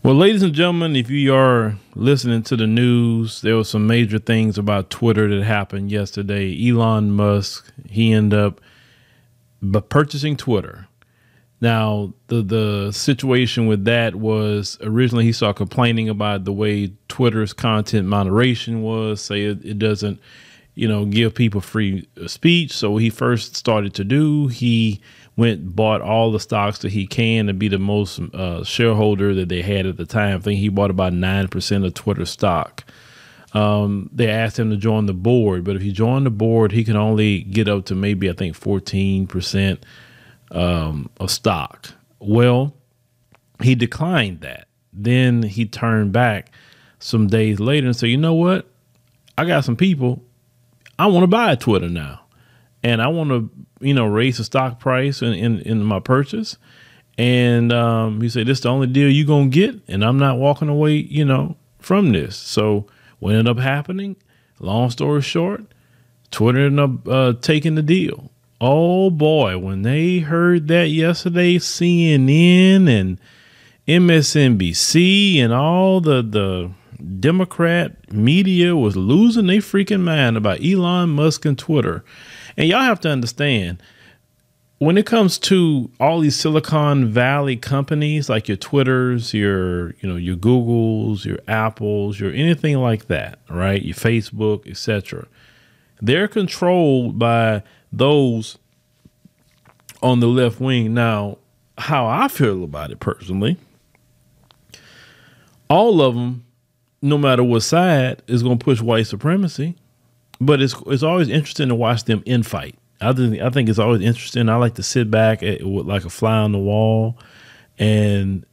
Well, ladies and gentlemen, if you are listening to the news, there were some major things about Twitter that happened yesterday. Elon Musk, he ended up purchasing Twitter. Now, the situation with that was originally he started complaining about the way Twitter's content moderation was, say it doesn't, give people free speech. So what he first started to do, he went and bought all the stocks that he can to be the most shareholder that they had at the time. I think he bought about 9% of Twitter stock. They asked him to join the board, but if you join the board, he can only get up to maybe, I think, 14% of stock. Well, he declined that. Then he turned back some days later and said, you know what? I got some people. I want to buy Twitter now. And I want to, raise the stock price in my purchase. And he said, this is the only deal you're going to get. And I'm not walking away, from this. So what ended up happening, long story short, Twitter ended up taking the deal. Oh, boy, when they heard that yesterday, CNN and MSNBC and all the Democrat media was losing their freaking mind about Elon Musk and Twitter. And y'all have to understand, when it comes to all these Silicon Valley companies like your Twitters, your Googles, your Apples, your anything like that, right? Your Facebook, etc. They're controlled by those on the left wing. Now, how I feel about it personally, all of them, no matter what side, is going to push white supremacy. But it's always interesting to watch them infight. I think it's always interesting. I like to sit back with like a fly on the wall and,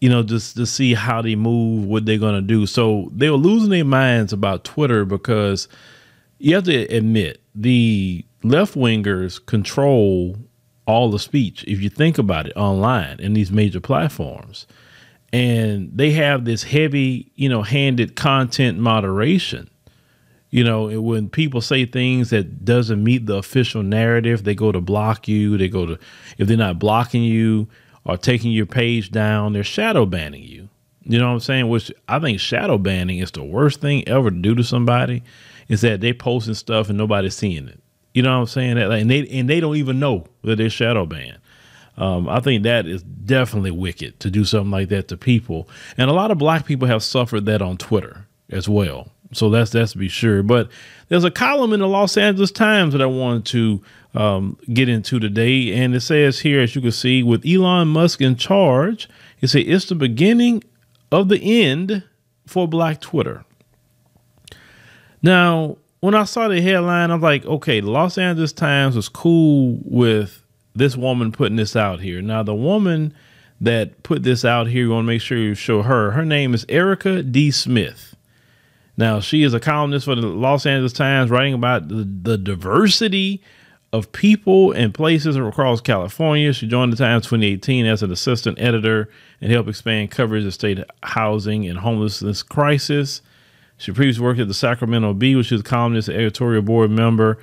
just to see how they move, what they're going to do. So they were losing their minds about Twitter because you have to admit the left wingers control all the speech. If you think about it online in these major platforms, and they have this heavy, handed content moderation. When people say things that doesn't meet the official narrative, they go to block you. If they're not blocking you or taking your page down, they're shadow banning you. You know what I'm saying? Which I think shadow banning is the worst thing ever to do to somebody, is that they posting stuff and nobody's seeing it. You know what I'm saying? And they don't even know that they're shadow banned. I think that is definitely wicked to do something like that to people. And a lot of black people have suffered that on Twitter as well. So that's to be sure. But there's a column in the Los Angeles Times that I wanted to get into today. And it says here, as you can see, with Elon Musk in charge, it says it's the beginning of the end for Black Twitter. Now, when I saw the headline, I'm like, okay, the Los Angeles Times was cool with this woman putting this out here. Now, the woman that put this out here, you want to make sure you show her. Her name is Erica D. Smith. Now, she is a columnist for the Los Angeles Times, writing about the diversity of people and places across California. She joined the Times 2018 as an assistant editor and helped expand coverage of state housing and homelessness crisis. She previously worked at the Sacramento Bee, which is a columnist and editorial board member,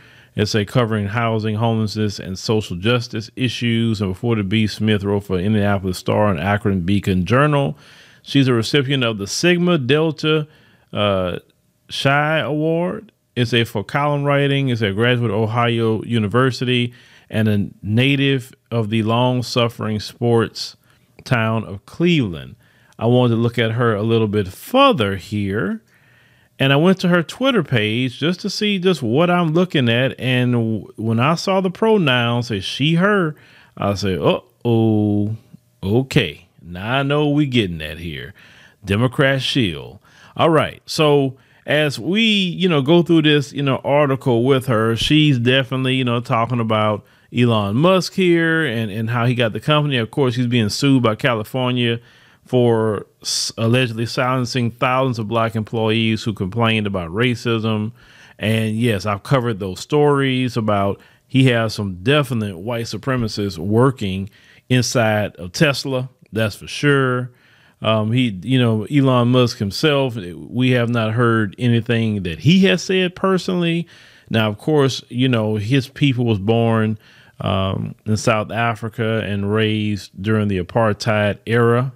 covering housing, homelessness, and social justice issues. And before the Bee, Smith wrote for Indianapolis Star and Akron Beacon Journal. She's a recipient of the Sigma Delta Chi Award. It's for column writing. It's a graduate of Ohio University and a native of the long-suffering sports town of Cleveland. I wanted to look at her a little bit further here, and I went to her Twitter page just to see just what I'm looking at. And when I saw the pronouns say she, her, I said, oh, okay. Now I know we getting at here. Democrat shield. All right. So as we, go through this, article with her, she's definitely, talking about Elon Musk here and how he got the company. Of course, he's being sued by California for allegedly silencing thousands of black employees who complained about racism. And yes, I've covered those stories about he has some definite white supremacists working inside of Tesla. That's for sure. Elon Musk himself, we have not heard anything that he has said personally. Now, of course, his people was born in South Africa and raised during the apartheid era.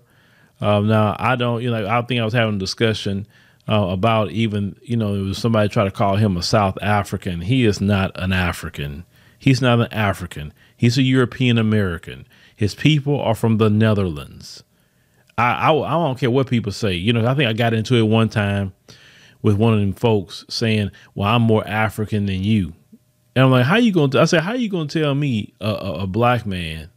Now I don't, I think I was having a discussion about even, it was somebody try to call him a South African. He is not an African. He's not an African. He's a European American. His people are from the Netherlands. I don't care what people say. I think I got into it one time with one of them folks saying, well, I'm more African than you. And I'm like, I said, how you going to tell me, a black man,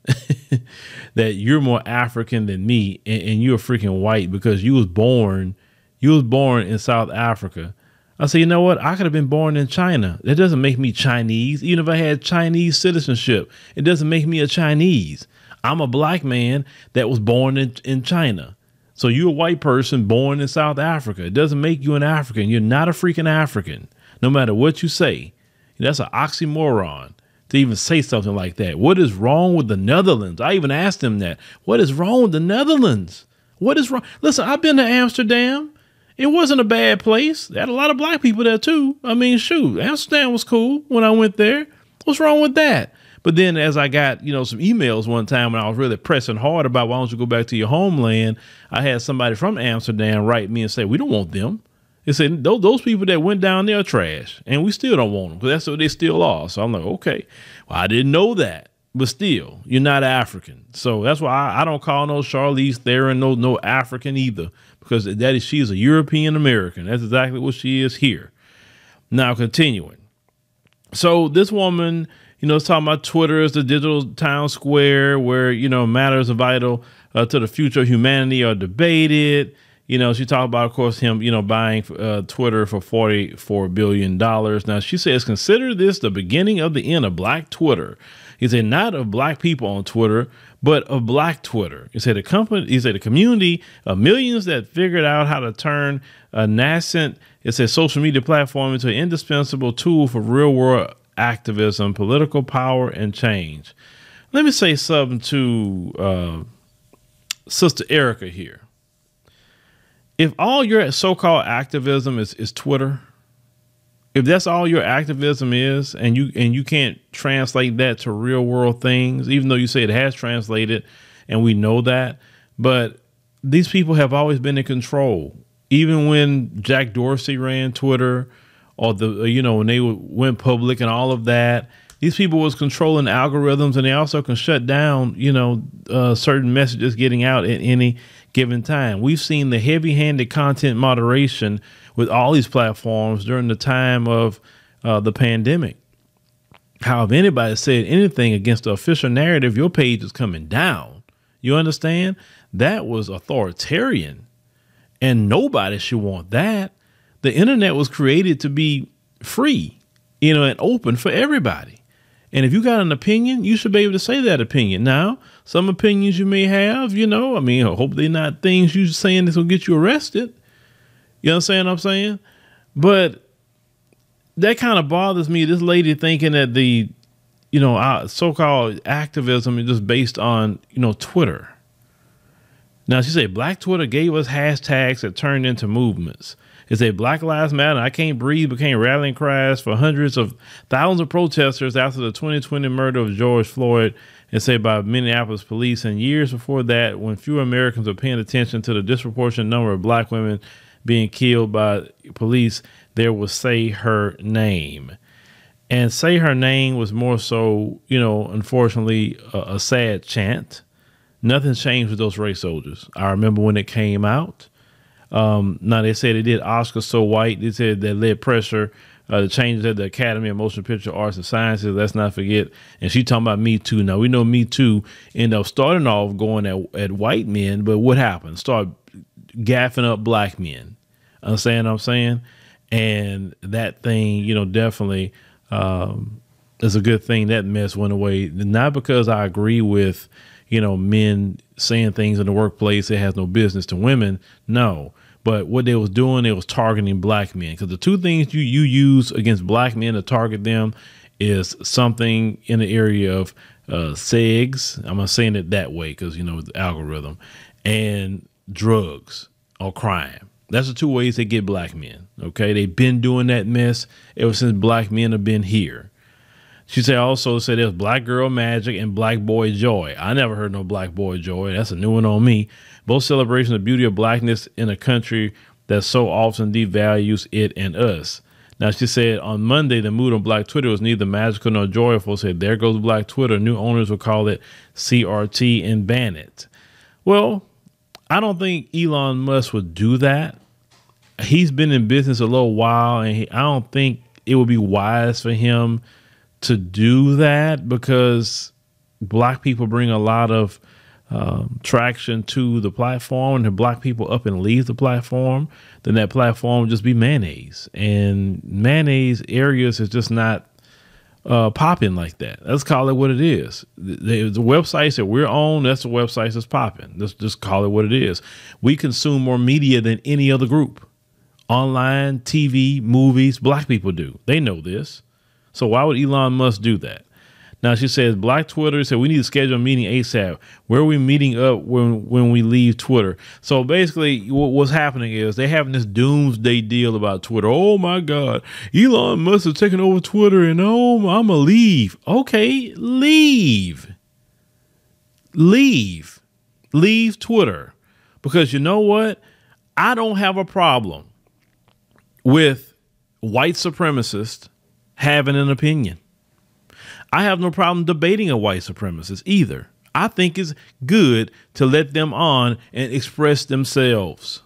that you're more African than me and you're freaking white because you was born in South Africa. I said, you know what? I could have been born in China. That doesn't make me Chinese. Even if I had Chinese citizenship, it doesn't make me a Chinese. I'm a black man that was born in China. So you're a white person born in South Africa. It doesn't make you an African. You're not a freaking African, no matter what you say. That's an oxymoron to even say something like that. What is wrong with the Netherlands? I even asked him that. What is wrong with the Netherlands? What is wrong? Listen, I've been to Amsterdam. It wasn't a bad place. They had a lot of black people there too. I mean, shoot, Amsterdam was cool when I went there. What's wrong with that? But then as I got, some emails one time when I was really pressing hard about why don't you go back to your homeland, I had somebody from Amsterdam write me and say, we don't want them. They said, those people that went down there are trash, and we still don't want them because that's what they still are. So I'm like, okay, well, I didn't know that, but still, you're not African. So that's why I don't call no Charlize Theron no African either, because she's a European American. That's exactly what she is here. Now, continuing. So this woman, is talking about Twitter as the digital town square where, matters of vital to the future of humanity are debated. She talked about, of course, him, buying Twitter for $44 billion. Now, she says, consider this the beginning of the end of Black Twitter. He said, not of black people on Twitter, but of Black Twitter. He said, the community of millions that figured out how to turn a nascent, social media platform into an indispensable tool for real world activism, political power, and change. Let me say something to Sister Erica here. If all your so-called activism is Twitter, if that's all your activism is, and you can't translate that to real world things, even though you say it has translated, and we know that, but these people have always been in control. Even when Jack Dorsey ran Twitter, or when they went public and all of that, these people was controlling algorithms, and they also can shut down, certain messages getting out at any given time. We've seen the heavy-handed content moderation with all these platforms during the time of the pandemic. How if anybody said anything against the official narrative, your page is coming down. You understand? That was authoritarian, and nobody should want that. The internet was created to be free, and open for everybody. And if you got an opinion, you should be able to say that opinion. Now, some opinions you may have, I hope they're not things you're saying that's going to get you arrested. You understand what I'm saying? But that kind of bothers me. This lady thinking that the, so-called activism is just based on, Twitter. Now, she said, Black Twitter gave us hashtags that turned into movements. It said Black Lives Matter, I Can't Breathe became rallying cries for hundreds of thousands of protesters after the 2020 murder of George Floyd, and said by Minneapolis police. And years before that, when fewer Americans were paying attention to the disproportionate number of black women being killed by police, there was Say Her Name. And Say Her Name was more so, unfortunately, a sad chant. Nothing changed with those race soldiers. I remember when it came out. Now they said it did Oscar so white. They said that led pressure the changes at the Academy of Motion Picture Arts and Sciences. Let's not forget. And she talking about Me Too. Now we know Me Too ended up starting off going at white men, but what happened? Start gaffing up black men. Understand what I'm saying? And that thing, definitely is a good thing that mess went away. Not because I agree with, men saying things in the workplace that has no business to women. No. But what they was doing, they was targeting black men, because the two things you use against black men to target them is something in the area of segs. I'm not saying it that way because, the algorithm, and drugs or crime. That's the two ways they get black men. OK, they've been doing that mess ever since black men have been here. She said also said there's Black Girl Magic and Black Boy Joy. I never heard no Black Boy Joy. That's a new one on me. Both celebrations of the beauty of blackness in a country that so often devalues it and us. Now, she said on Monday, the mood on Black Twitter was neither magical nor joyful. Said, there goes Black Twitter. New owners will call it CRT and ban it. Well, I don't think Elon Musk would do that. He's been in business a little while, and I don't think it would be wise for him to do that, because Black people bring a lot of traction to the platform, and if Black people up and leave the platform, then that platform will just be mayonnaise, and mayonnaise areas is just not popping like that. Let's call it what it is. The websites that we're on, that's the websites that's popping. Let's just call it what it is. We consume more media than any other group. Online, TV, movies, Black people do. They know this. So why would Elon Musk do that? Now, she says, Black Twitter said, we need to schedule a meeting ASAP. Where are we meeting up when we leave Twitter? So basically what's happening is they're having this doomsday deal about Twitter. Oh, my God, Elon Musk is taking over Twitter, and I'm going to leave. Okay, leave. Leave Twitter. Because you know what? I don't have a problem with white supremacists having an opinion. I have no problem debating a white supremacist either. I think it's good to let them on and express themselves.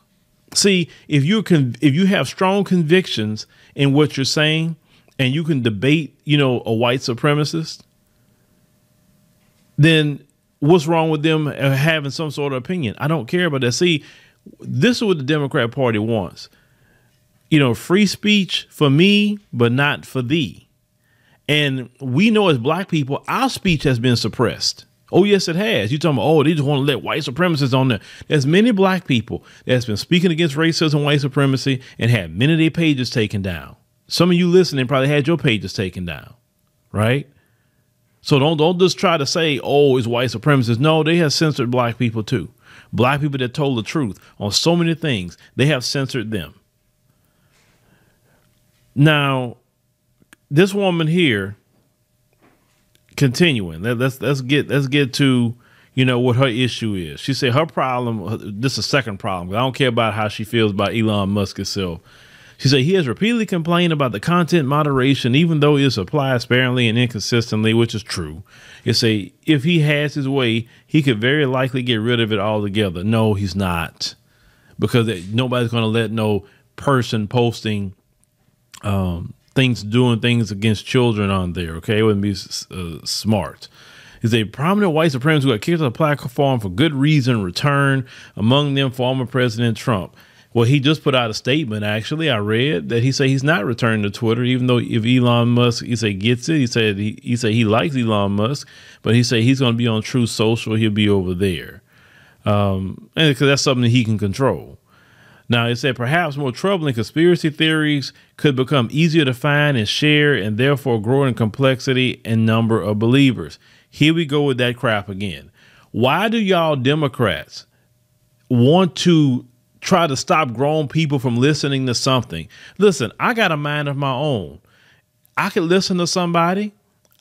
See, if you have strong convictions in what you're saying, and you can debate, a white supremacist, then what's wrong with them having some sort of opinion? I don't care about that. See, this is what the Democrat Party wants. Free speech for me, but not for thee. And we know as Black people, our speech has been suppressed. Oh, yes, it has. You're talking about, they just want to let white supremacists on there. There's many Black people that's been speaking against racism, white supremacy, and had many of their pages taken down. Some of you listening probably had your pages taken down, right? So don't just try to say, it's white supremacists. No, they have censored Black people too. Black people that told the truth on so many things, they have censored them. Now, this woman here, continuing, let's get to, what her issue is. She said her problem, this is a second problem. I don't care about how she feels about Elon Musk itself. She said he has repeatedly complained about the content moderation, even though it's applied sparingly and inconsistently, which is true. It say if he has his way, he could very likely get rid of it altogether. No, he's not, because nobody's going to let no person posting doing things against children on there. Okay, it wouldn't be smart. Is a prominent white supremacist who got kicked off the platform for good reason return, among them former President Trump. Well, he just put out a statement. Actually, I read that he said he's not returning to Twitter, even though if Elon Musk, he said gets it. He said he likes Elon Musk, but he said he's going to be on Truth Social. He'll be over there, and because that's something that he can control. Now, it said perhaps more troubling conspiracy theories could become easier to find and share, and therefore grow in complexity and number of believers. Here we go with that crap again. Why do y'all Democrats want to try to stop grown people from listening to something? Listen, I got a mind of my own. I can listen to somebody.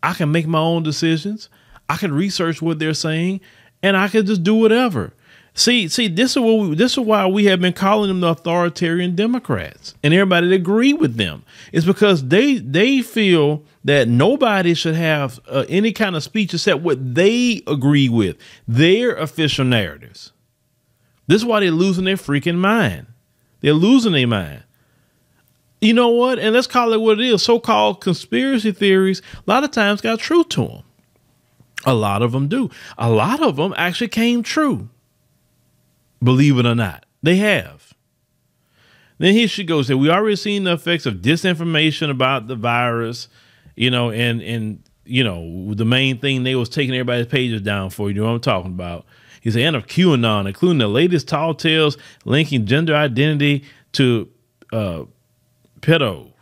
I can make my own decisions. I can research what they're saying, and I can just do whatever. See, this is why we have been calling them the authoritarian Democrats, and everybody that agree with them. It's because they feel that nobody should have any kind of speech except what they agree with, their official narratives. This is why they're losing their freaking mind. They're losing their mind. You know what? And let's call it what it is. So-called conspiracy theories, a lot of times got truth to them. A lot of them do. A lot of them actually came true. Believe it or not, they have. Then here she goes. We already seen the effects of disinformation about the virus, and the main thing they was taking everybody's pages down for. You know what I'm talking about? He's the end of QAnon, including the latest tall tales linking gender identity to pedos.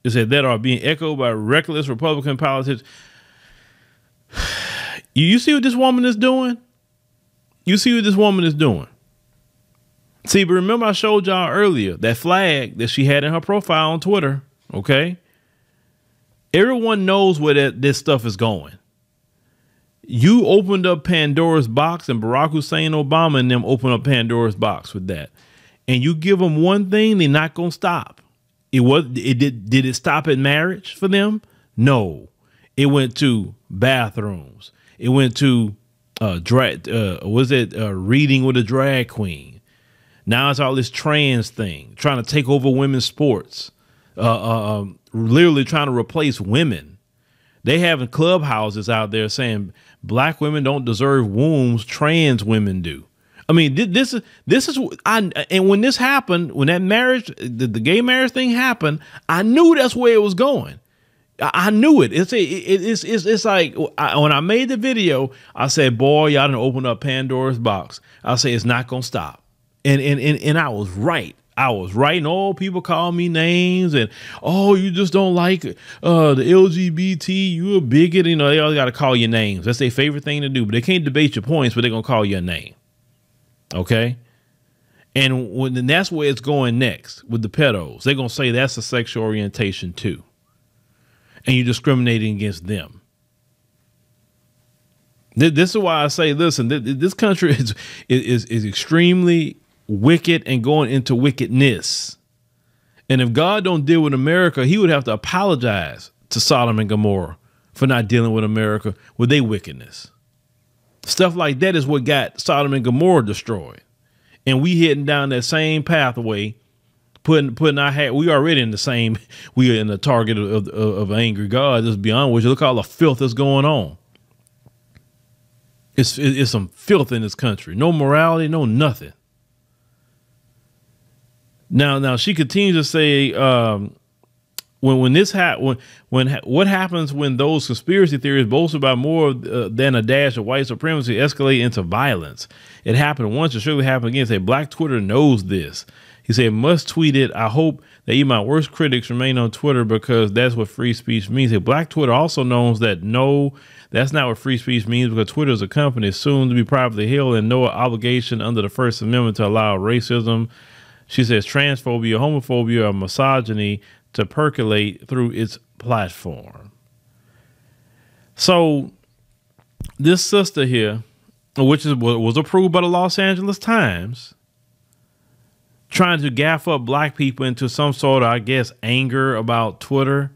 It said that are being echoed by reckless Republican politics. You see what this woman is doing? You see what this woman is doing? See, but remember I showed y'all earlier that flag that she had in her profile on Twitter, okay? Everyone knows where this stuff is going. You opened up Pandora's box, and Barack Hussein Obama and them opened up Pandora's box with that. And you give them one thing, they're not going to stop. Did it stop at marriage for them? No. It went to bathrooms. It went to reading with a drag queen. Now it's all this trans thing, trying to take over women's sports, literally trying to replace women. They have clubhouses out there saying black women don't deserve wombs, trans women do. I mean, this is and when this happened, when that marriage, the gay marriage thing happened, I knew that's where it was going. I knew it. It's like when I made the video, I said, boy, y'all done opened up Pandora's box. I say it's not going to stop. And I was right. I was right. And all people call me names and, oh, you just don't like the LGBT. You a bigot. You know, they all got to call you names. That's their favorite thing to do. But they can't debate your points, but they're going to call you a name. OK. And that's where it's going next with the pedos. They're going to say that's a sexual orientation, too. And you're discriminating against them. This is why I say, listen, this country is extremely wicked and going into wickedness. And if God don't deal with America, he would have to apologize to Sodom and Gomorrah for not dealing with America with their wickedness. Stuff like that is what got Sodom and Gomorrah destroyed. And we heading down that same pathway, putting our hat. We already in the same. We are in the target of angry God. Just beyond which, look at all the filth that's going on. It's some filth in this country. No morality, no nothing. Now she continues to say, what happens when those conspiracy theories boasted about more than a dash of white supremacy escalate into violence? It happened once, it surely happened again. Say Black Twitter knows this. He said, must tweet it. I hope that even my worst critics remain on Twitter because that's what free speech means. Hey, Black Twitter also knows that no, that's not what free speech means because Twitter is a company soon to be privately held and no obligation under the First Amendment to allow racism. She says transphobia, homophobia, or misogyny to percolate through its platform. So this sister here, which was approved by the Los Angeles Times, trying to gaff up black people into some sort of, I guess, anger about Twitter,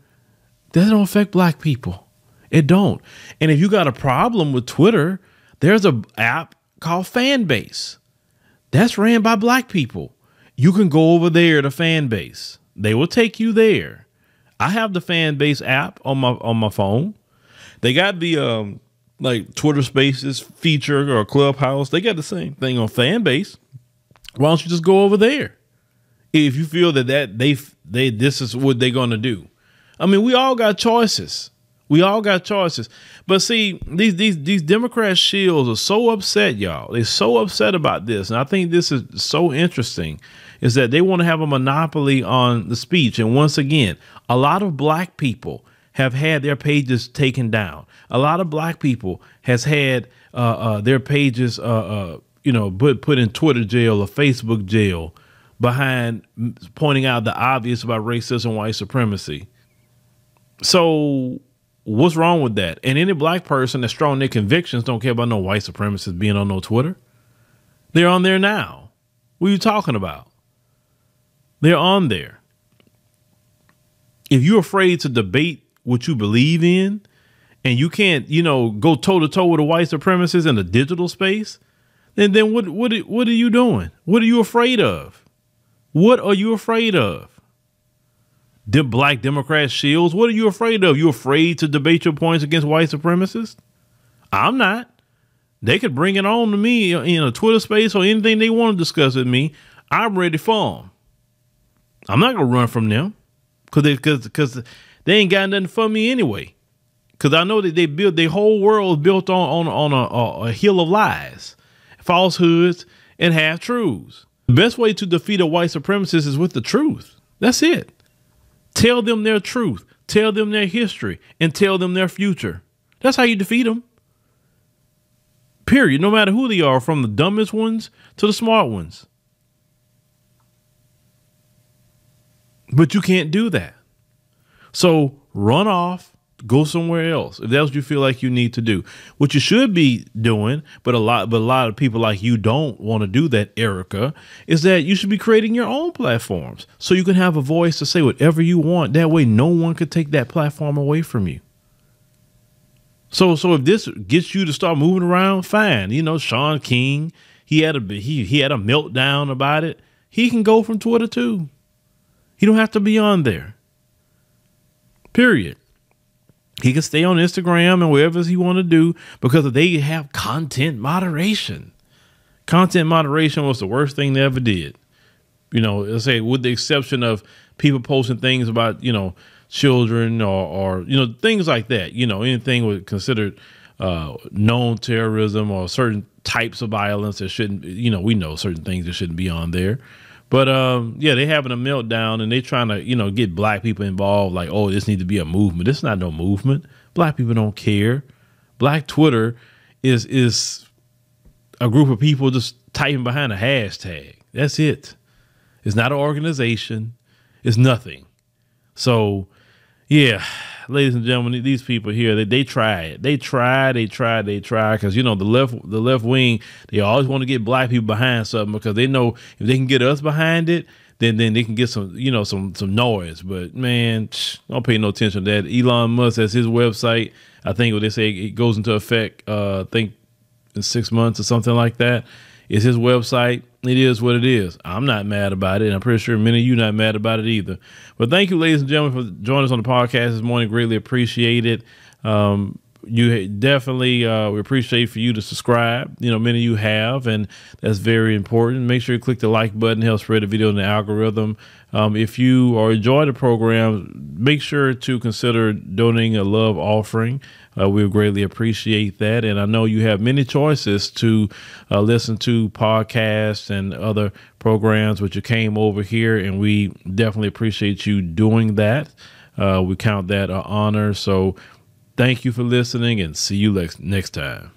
that don't affect black people. It don't. And if you got a problem with Twitter, there's an app called Fanbase. That's ran by black people. You can go over there to Fanbase. They will take you there. I have the Fanbase app on my phone. They got the like Twitter Spaces feature or Clubhouse. They got the same thing on Fanbase. Why don't you just go over there if you feel that this is what they're going to do? I mean, we all got choices. We all got choices. But see, these Democrat shills are so upset, y'all. They're so upset about this. And I think this is so interesting is that they want to have a monopoly on the speech. And once again, a lot of black people have had their pages taken down. A lot of black people has had their pages put in Twitter jail or Facebook jail behind pointing out the obvious about racism, white supremacy. So what's wrong with that? And any black person that's strong in their convictions don't care about no white supremacists being on no Twitter. They're on there now. What are you talking about? They're on there. If you're afraid to debate what you believe in and you can't, go toe to toe with a white supremacist in the digital space, then what are you doing? What are you afraid of? What are you afraid of? The black Democrat shields. What are you afraid of? You afraid to debate your points against white supremacists? I'm not. They could bring it on to me in a Twitter space or anything they want to discuss with me. I'm ready for them. I'm not going to run from them because they ain't got nothing for me anyway. Because I know that they built their whole world built on a hill of lies, falsehoods, and half truths. The best way to defeat a white supremacist is with the truth. That's it. Tell them their truth, tell them their history, and tell them their future. That's how you defeat them. Period. No matter who they are, from the dumbest ones to the smart ones. But you can't do that. So run off, go somewhere else if that's what you feel like you need to do. What you should be doing, but a lot of people like you don't want to do that, Erica, is that you should be creating your own platforms so you can have a voice to say whatever you want. That way, no one could take that platform away from you. So if this gets you to start moving around, fine. You know, Sean King, he had a meltdown about it. He can go from Twitter too. He don't have to be on there. Period. He can stay on Instagram and wherever he want to do because they have content moderation. Content moderation was the worst thing they ever did. You know, let's say with the exception of people posting things about, you know, children or you know, things like that. You know, anything was considered known terrorism or certain types of violence that shouldn't, you know, we know certain things that shouldn't be on there. But yeah, they having a meltdown and they trying to, you know, get black people involved. Like, oh, this needs to be a movement. This is not no movement. Black people don't care. Black Twitter is a group of people just typing behind a hashtag. That's it. It's not an organization. It's nothing. So, yeah, ladies and gentlemen, these people here, they try it. They try. Because, you know, the left wing, they always want to get black people behind something because they know if they can get us behind it, then they can get some, you know, some noise. But, man, don't pay no attention to that. Elon Musk has his website. I think what they say it goes into effect, I think in 6 months or something like that. It's his website. It is what it is. I'm not mad about it. And I'm pretty sure many of you not mad about it either. But thank you, ladies and gentlemen, for joining us on the podcast this morning. Greatly appreciate it. You definitely, we appreciate for you to subscribe. You know, many of you have, and that's very important. Make sure you click the like button, help spread the video in the algorithm. If you are enjoying the program, make sure to consider donating a love offering. We greatly appreciate that. And I know you have many choices to listen to podcasts and other programs, but you came over here and we definitely appreciate you doing that. We count that an honor. So thank you for listening and see you next time.